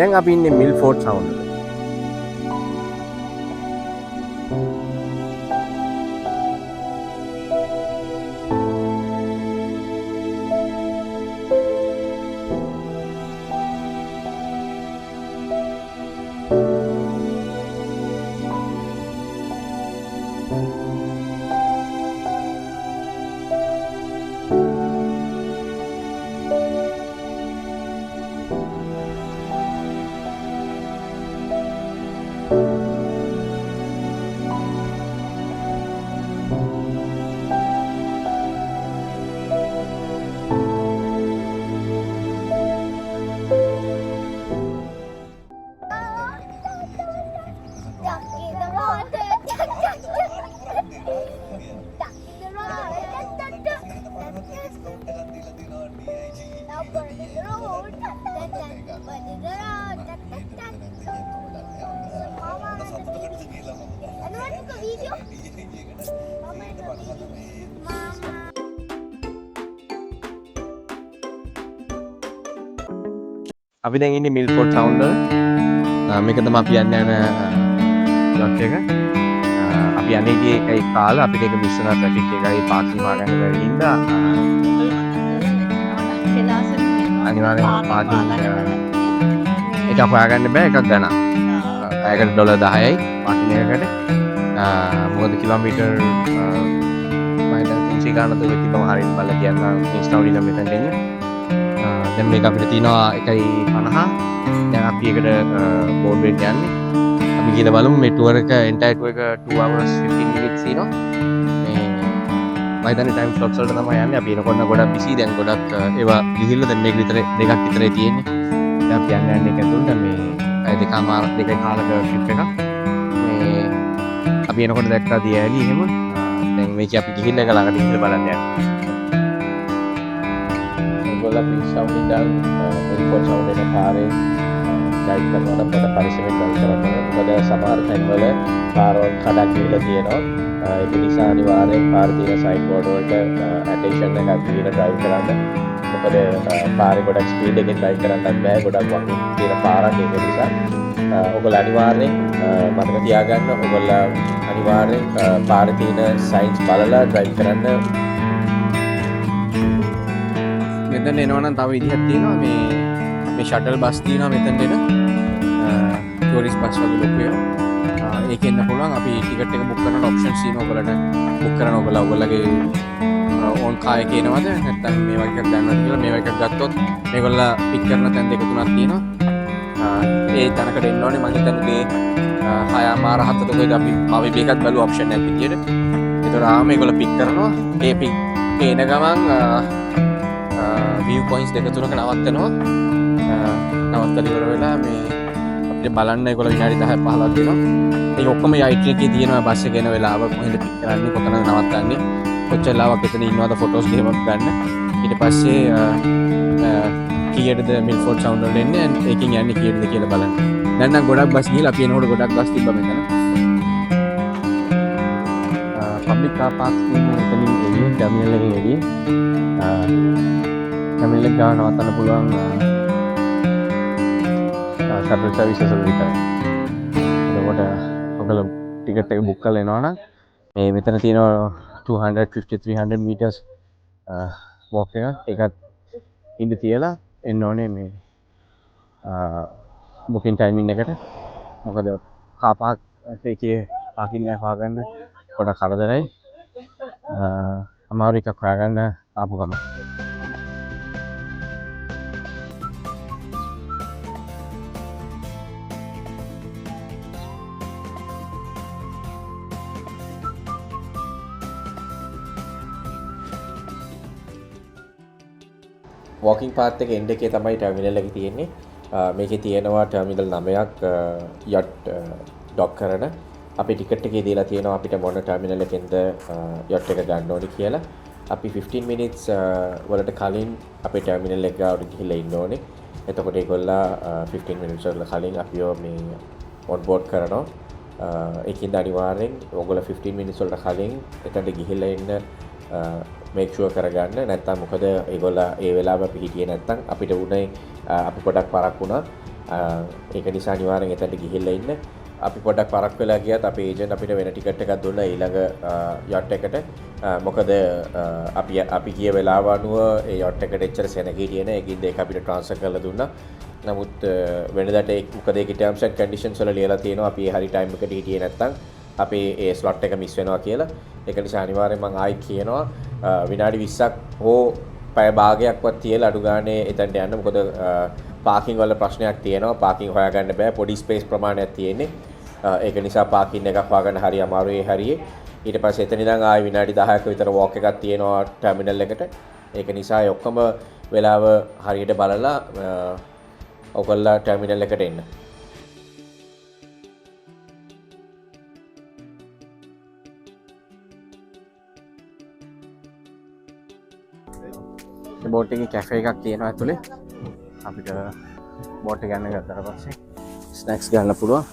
දැන් අපි ඉන්නේ මිල්ෆෝඩ් සවුන්ඩ් එක. අපි දැන් ඉන්නේ මිල්ෆෝඩ් සවුන්ඩ් වල. මේක තමයි අපි යන්න යන ලොට් එක. අපි යන්නේ ගියේ එකයි කාලා අපිට ඒක මිස් වුණා ට්‍රැෆික් එකයි පාර්කින් වාගන්න බැරි හින්දා අනිවාර්යෙන් පාර්කින් එක හොයාගන්න බෑ එකක් ගන්න. පැයකට $10යි පාර්කින් එකකට. මොකද කිලෝමීටර් මම දැන් 300 ගානක් දුර තිබ්බම හරියට බලලා කියන්න ඉන්ස්ටාල් වලින් මෙතනට එන්නේ. දැන් මේක අපිට තියෙනවා 1.50. දැන් අපි ඒකට බෝඩ් වෙන්න යන්නේ. අපි ගිහලා බලමු මේ ටුවර් එක එන්ටයර් ටුවර් එක 2 hours 15 minutes තියෙනවා. මේ මම හිතන්නේ ටයිම් ස්ලොට්ස් වලට තමයි යන්නේ. අපි එනකොට ගොඩක් බිසි. දැන් ගොඩක් ඒවා ගිහිල්ලා දැන් මේක විතර දෙකක් විතරයි තියෙන්නේ. දැන් අපි යන්න යන්නේ ඒක ඇතුළට මේ දෙකමාර දෙකයි කාලක ට්‍රිප් එකක්. මේ අපි එනකොට දැක්කා දියඇලි එහෙම. දැන් මේක අපි ගිහිල්ලා ඒක ළඟට ගිහිල්ලා බලන්න යන්නේ. ඔයගොල්ලෝ පිස්සවුන් ඉඳන් මිල්ෆෝඩ් සවුන්ඩ් එක පාරේ ඩ්‍රයිව් කරනකොට අපිට පරිස්සමෙන් ඩ්‍රයිව් කරන්න ඕනේ. මොකද සමහර තැන්වල පාරවල් කඩක් ගිහලා තියෙනවා. ඒක නිසා අනිවාර්යෙන් පාරේ තියෙන සයින් බෝඩ් වලට ඇටෙන්ෂන් එකක් දීලා ඩ්‍රයිව් කරන්න. මොකද පාරේ ගොඩක් ස්පීඩ් එකෙන් ඩ්‍රයිව් කරන්නත් බෑ. ගොඩක් වගේ තියෙන පාරක් ඒක නිසා. ඔයගොල්ලෝ අනිවාර්යෙන් මතක තියාගන්න. ඔයගොල්ලෝ අනිවාර්යෙන් පාරේ තියෙන සයින්ස් බලලා ඩ්‍රයිව් කරන්න. මෙතන එනවනම් තව විදිහක් තියෙනවා. මේ ෂටල් බස් තියෙනවා මෙතනට එන ටූරිස්ට් බස් වගේ ලොකු ඒවා. ඒකෙන් එන්න පුළුවන්. අපි ටිකට් එක බුක් කරන ඔප්ෂන්ස් තියෙනවා. ඔයගලට බුක් කරන ඔයගලගේ ඕන් කාර් එකේ එනවද නැත්නම් මේ වගේ එකක් ගන්නවද කියලා. මේ වගේ එකක් ගත්තොත් මේගොල්ලෝ පික් කරන තැන් දෙක තුනක් තියෙනවා. ඒ තැනකට එන්න ඕනේ. මම හිතන්නේ 6:07 කොයිද අපි මේකත් බලුව ඔප්ෂන් එකක් විදියට. ඒතර මේගොල්ලෝ පික් කරනවා. ඒ පික් එන ගමන් view points දෙක තුනක නවත්තනවා. නවත්තලා ඉවර වෙලා මේ අපිට බලන්න ඒගොල්ලෝ විනාඩි 10 15ක් දෙනවා. ඒක ඔක්කොම යයිට් එකේ තියෙනවා. බස් එක එන වෙලාව කොහෙන්ද පික් කරන්නේ කොතනද නවත්තන්නේ කොච්චර ලාවක් එතන ඉන්නවද ෆොටෝස් එහෙම ගන්න. ඊට පස්සේ කීයටද මිල්ෆෝඩ් සවුන්ඩ් වල එන්නේ ඒකෙන් යන්නේ කීයටද කියලා බලන්න. දැන් නම් ගොඩක් බස් ගිහලා අපි එනකොට ගොඩක් බස් තිබ්බා මෙතන. පබ්ලික් කාර් පාර්කින් මෙතනින් එළිය ටර්මිනල් එකෙන් එළිය ටර්මිනල් එක ගාව නවත්තන්න පුළුවන් ෂටල් සර්විසස් වල විතරයි. එතකොට ඔයගොල්ලෝ ටිකට් එක බුක් කරලා එනවා නම් මේ මෙතන තියෙනවා 250-300 meters walk එකත් ඉඳ තියලා එන්න ඕනේ මේ බුකින් ටයිමින් එකට. මොකද කාර් පාක් එකේ පාකින් එක හොයාගන්න පොඩක් කරදරයි. අමාරු එකක් හොයාගන්න ආපු ගම. වොකින් පාත් එක එන්ඩ් එකේ තමයි ටර්මිනල් එක තියෙන්නේ. මේකේ තියෙනවා ටර්මිනල් 9ක් යට් ඩොක් කරන. අපි ටිකට් එකේ දීලා තියෙනවා අපිට මොන ටර්මිනල් එකෙන්ද යට් එක ගන්න ඕනේ කියලා. අපි 15 minutes වලට කලින් අපේ ටර්මිනල් එක ගාවට ගිහිල්ලා ඉන්න ඕනේ. එතකොට ඒගොල්ලා 15 minutes වල කලින් අපිව මේ ඔන් බෝඩ් කරනවා. ඒකින්ද අනිවාර්යෙන් ඔයගොල්ලෝ 15 minutes වලට කලින් එතනට ගිහිල්ලා ඉන්න මේක් ෂුවර් කරගන්න. නැත්තම් මොකද ඒගොල්ලා ඒ වෙලාව අපි හිටියේ නැත්තම් අපිට උනේ අපි පොඩක් පරක් වුණා. ඒක නිසා අනිවාර්යෙන් එතනට ගිහිල්ලා ඉන්න. අපි පොඩක් පරක් වෙලා ගියත් අපේ ඒජන්ට් අපිට වෙන ටිකට් එකක් දුන්නා ඊළඟ යට් එකට. මොකද අපි ගිය වෙලාව අනුව ඒ යට් එකට එච්චර සෙනග හිටියේ නෑ. ඒකින්ද ඒක අපිට ට්‍රාන්ස්ෆර් කරලා දුන්නා. නමුත් වෙනදාට ඒක මොකද ඒකේ ටර්ම්ස් ඇන්ඩ් කන්ඩිෂන්ස් වල ලියලා තියෙනවා අපි ඒ හරි ටයිම් එකට හිටියේ නැත්තම් අපේ ඒ ස්ලොට් එක මිස් වෙනවා කියලා. ඒක නිසා අනිවාර්යෙන් මම ආයි කියනවා විනාඩි 20ක් හෝ පැය භාගයක්වත් තියලා අඩු ගානේ එතනට යන්න. මොකද පාකින් වල ප්‍රශ්නයක් තියෙනවා. පාකින් හොයාගන්න බෑ. පොඩි ස්පේස් ප්‍රමාණයක් තියෙන්නේ. ඒක නිසා පාකින් එකක් හොයාගන්න හරි අමාරුයි හරියේ. ඊට පස්සේ එතන ඉඳන් ආයි විනාඩි 10ක විතර වොක් එකක් තියෙනවා ටර්මිනල් එකට. ඒක නිසා ඒ ඔක්කොම වෙලාව හරියට බලලා ඔයගොල්ලෝ ටර්මිනල් එකට එන්න. බෝට් එකේ කැෆේ එකක් තියෙනවා ඇතුලේ. අපිට බෝට් එක ගන්න ගත්තට පස්සේ ස්නැක්ස් ගන්න පුළුවන්.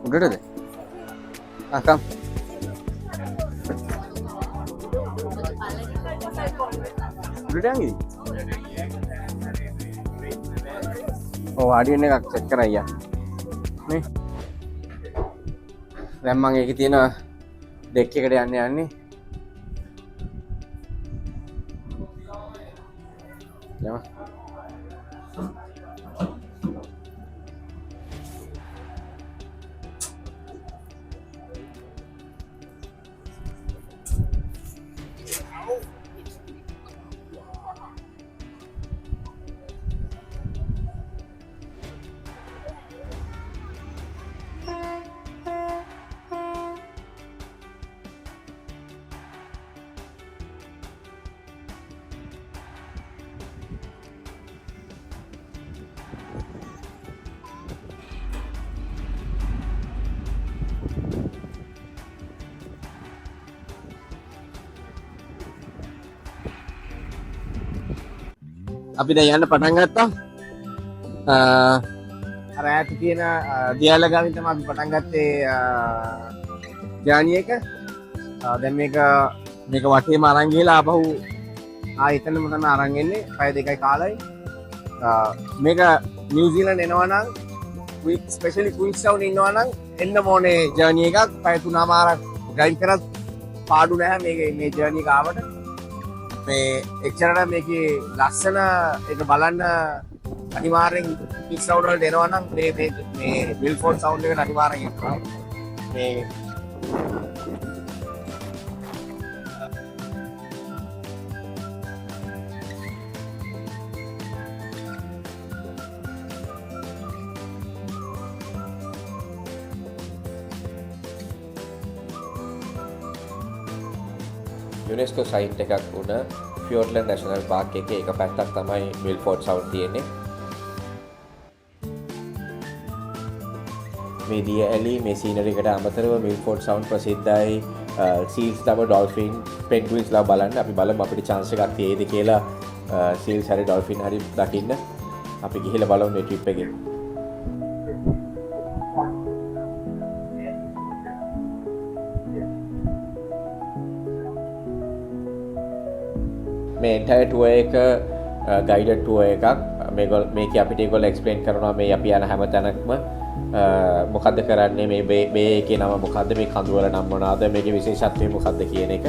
උඩටද? කම්. උඩට යන්නේ? ඔව් ආඩියන් එකක් සෙට් කරා අයියා. නේ? දැන් මම ඒකේ තියෙන ඩෙක් එකට යන්නේ. යම. අපි දැන් යන්න පටන් ගත්තා. අර ඈත තියෙන දියාල ගාවින් තමයි අපි පටන් ගත්තේ ජර්නි එක. දැන් මේක වටේම අරන් ගිහලා ආපහු එතනම තමයි අරන් එන්නේ. පැය දෙකයි කාලයි. මේක නිව්සීලන්ත එනවා නම් ස්පෙෂලි ක්වීන්ස්ටවුන් ඉන්නවා නම් එන්න ඕනේ ජර්නි එකක්. පැය 3මාරක් ඩ්‍රයිව් කරත් පාඩු නැහැ මේ ජර්නි එක ආවට. මේ එච්චරට මේකේ ලස්සන එක බලන්න අනිවාර්යෙන් ක්වීන්ස්ටවුන් වලට එනවා නම් මේ මිල්ෆෝර්ඩ් සවුන්ඩ් එකට අනිවාර්යෙන් එන්න. මේ UNESCO සයිට් එකක් වුණ ෆියෝඩ්ලන්ඩ් නැෂනල් පාර්ක් එකේ එක පැත්තක් තමයි මිල්ෆෝර්ඩ් සවුන්ඩ් තියෙන්නේ. මේ දිය ඇලි මේ සීනරි එකට අමතරව මිල්ෆෝර්ඩ් සවුන්ඩ් ප්‍රසිද්ධයි සීල්ස් ලව ඩොල්ෆින් පෙන්ගුයින්ස් ලව බලන්න. අපි බලමු අපිට chance එකක් තියෙයිද කියලා සීල්ස් හරි ඩොල්ෆින් හරි දකින්න. අපි ගිහිල්ලා බලමු මේ ට්‍රිප් එකේ. මේ එන්ටයර් ටුවර් එක ගයිඩඩ් ටුවර් එකක්. මේක අපිට ඒගොල්ලෝ එක්ස්ප්ලেইন කරනවා මේ අපි යන හැම තැනකම මොකද්ද කරන්නේ, මේ බේ එකේ නම මොකද්ද, මේ කඳුවල නම් මොනවාද, මේකේ විශේෂත්වය මොකද්ද කියන එක.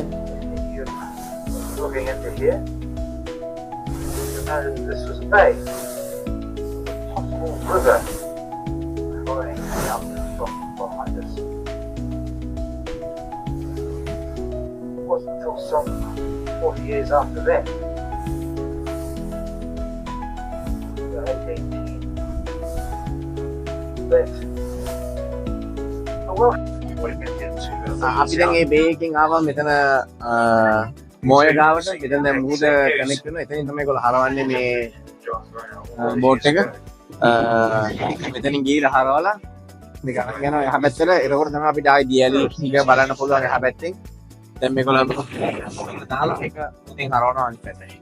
This was bay. River. some 40 years after them. The 18 but well, what did we get to? අපි දැන් මේ බේ එකකින් ආවා මෙතන මෝය ගාවට. මෙතන දැන් මූද කනෙක්ට් වෙනවා. එතනින් තමයි ඒගොල්ලෝ හරවන්නේ මේ බෝට් එක. මෙතනින් ගිහලා හරවලා මේක අරන් යනවා එහා පැත්තට. එතකොට තමයි අපිට ආයි දියැලි ටික බලන්න පුළුවන් එහා පැත්තෙන්. දැන් මේගොල්ලෝ දාලා එක උදෙන් හරවනවා අනිත් පැත්තට.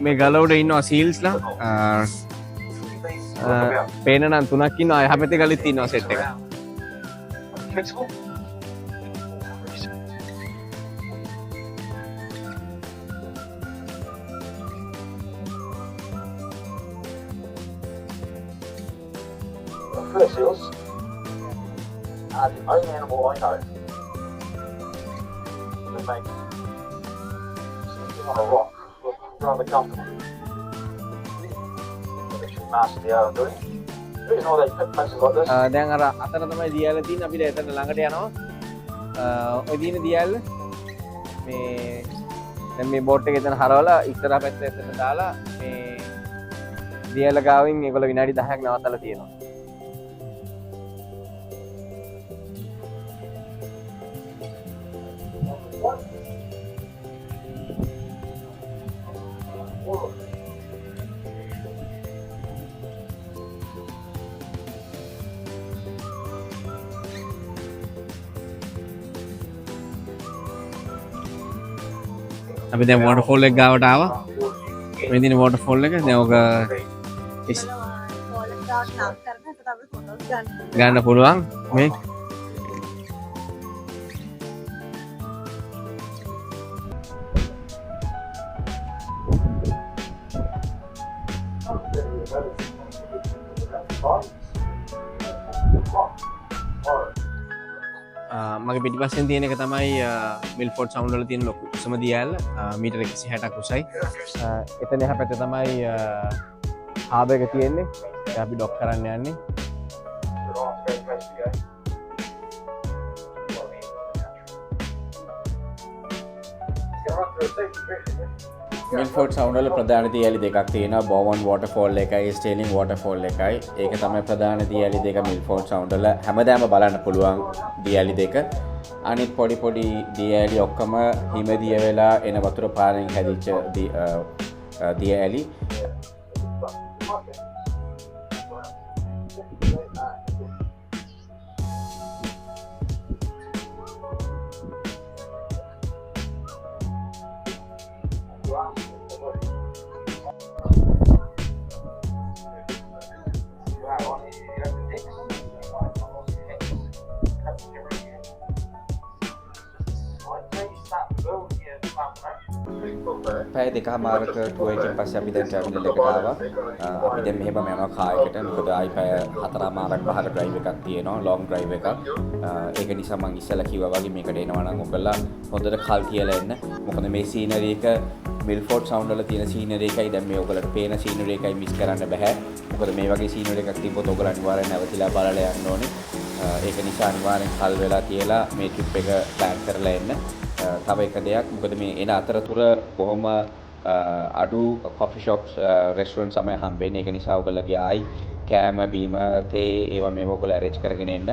මේ ගලවුඩ ඉන්නවා සීල්ස්ලා. පේන නම් 3ක් ඉන්නවා. එහා පැත්තේ ගලිත් ඉන්නවා සෙට් එක. Fur seals are the only animal I know that make sitting on a rock look rather comfortable. They should master the art of doing. The reason why they pick places like this. දැන් අර අතර තමයි දියැල තියෙන්නේ. අපිට එතන ළඟට යනවා. ඔය දින දියැල මේ දැන් මේ බෝට් එක එතන හරවලා ඉස්සරහ පැත්තට එතන දාලා මේ දියැල ගාවින් මේගොල්ලෝ විනාඩි 10ක් නවත්තලා තියෙනවා. අපි දැන් වෝටර්ෆෝල් එක ගාවට ආවා. මේ දින වෝටර්ෆෝල් එක දැන් ඔක ගන්න පුළුවන් මේ මගේ පිටිපස්සෙන් තියෙන එක තමයි මිල්ෆෝඩ් සවුන්ඩ් වල තියෙන ලොකුම දියැල. මීටර 160ක් උසයි. එතන එහා පැත්තේ තමයි හාබර් එක තියෙන්නේ. ඒක අපි ඩොක් කරන්න යන්නේ. මිල්ෆෝඩ් සවුන්ඩ් වල ප්‍රධාන දියැලි දෙකක් තියෙනවා. බෝවන් වෝටර්ෆෝල් එකයි ස්ටේලින් වෝටර්ෆෝල් එකයි. ඒක තමයි ප්‍රධාන දියැලි දෙක මිල්ෆෝඩ් සවුන්ඩ් වල. හැමදාම බලන්න පුළුවන් දියැලි දෙක. අනිත් පොඩි පොඩි දියැලි ඔක්කොම හිම දිය වෙලා එන වතුර පාරෙන් හැදිච්ච දියැලි. පැය දෙකමාරක ටුවර් එකකින් පස්සේ අපි දැන් ටර්මිනල් එකට ආවා. අපි දැන් මෙහෙම යනවා කායකට. මොකද ආයි පැය 4මාරක් 5ක ඩ්‍රයිව් එකක් තියෙනවා, ලොන්ග් ඩ්‍රයිව් එකක්. ඒක නිසා මම ඉස්සෙල්ලා කිව්වා වගේ මේකට එනවා නම් ඔයගොල්ලෝ හොඳට කල් කියලා එන්න. මොකද මේ සීනරි එක මිල්ෆෝඩ් සවුන්ඩ් වල තියෙන සීනරි එකයි දැන් මේ ඔයගොල්ලන්ට පේන සීනරි එකයි මිස් කරන්න බෑ. මොකද මේ වගේ සීනරි එකක් තිබ්බොත් ඔයගොල්ලෝ අනිවාර්යෙන් නැවතිලා බලලා යන්න ඕනේ. ඒක නිසා අනිවාර්යෙන් කල් වෙලා තියලා මේ ට්‍රිප් එක ප්ලෑන් කරලා එන්න. තව එක දෙයක් මොකද මේ එන අතරතුර කොහොම අඩු කොෆි ෂොප්ස් රෙස්ටුරන්ට් සමය හම්බෙන්නේ. ඒක නිසා ඔයගොල්ලෝගේ ආයි කෑම බීම තේ ඒවා මේව ඔයගොල්ලෝ ඇරේන්ජ් කරගෙන එන්න.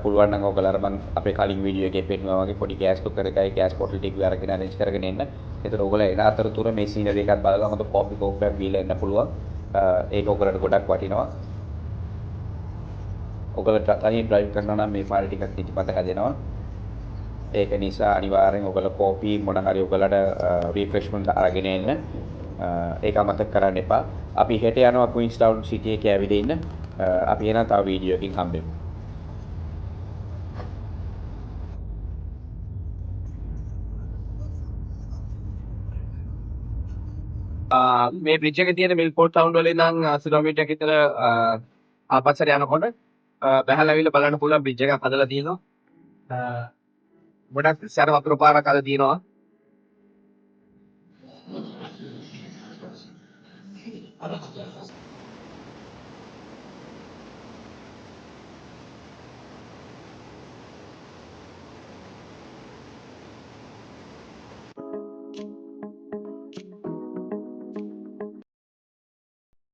පුළුවන් නම් ඔයගොල්ලෝ මම අපේ කලින් වීඩියෝ එකේ පෙන්නුවා වගේ පොඩි ගෑස් කුකර් එකයි ගෑස් බොටල් ටික අරගෙන අරේන්ජ් කරගෙන එන්න. ඒතර ඔයගොල්ලෝ එන අතරතුර මේ සීනරි එකත් බලලා හොඳ කෝපි කෝප්පයක් බීලා එන්න පුළුවන්. ඒක ඔයගොල්ලන්ට ගොඩක් වටිනවා. ඔයගොල්ලෝ තනියෙන් ඩ්‍රයිව් කරනවා නම් මේ පාර ටිකක් නිදිමත හැදෙනවා. ඒක නිසා අනිවාර්යෙන් ඔයගොල්ලෝ කෝපි මොන හරි ඔයගොල්ලන්ට රිෆ්‍රෙෂ්මන්ට් අරගෙන එන්න. ඒක අමතක කරන්න එපා. අපි හෙට යනවා ක්වීන්ස්ටවුන් සිටි එකේ ඇවිදින්න. අපි එන තව වීඩියෝ එකකින් හම්බෙමු. මේ බ්‍රිජ් එකේ තියෙන මිල්ෆෝඩ් ටවුන් වල ඉඳන් කිලෝමීටර් ක විතර ආපස්සට යනකොට බැහැලා ඇවිල්ලා බලන්න පුළුවන් බ්‍රිජ් එකක් හදලා තියෙනවා. ගොඩක් සැර වතුර පාරක් අද තියෙනවා.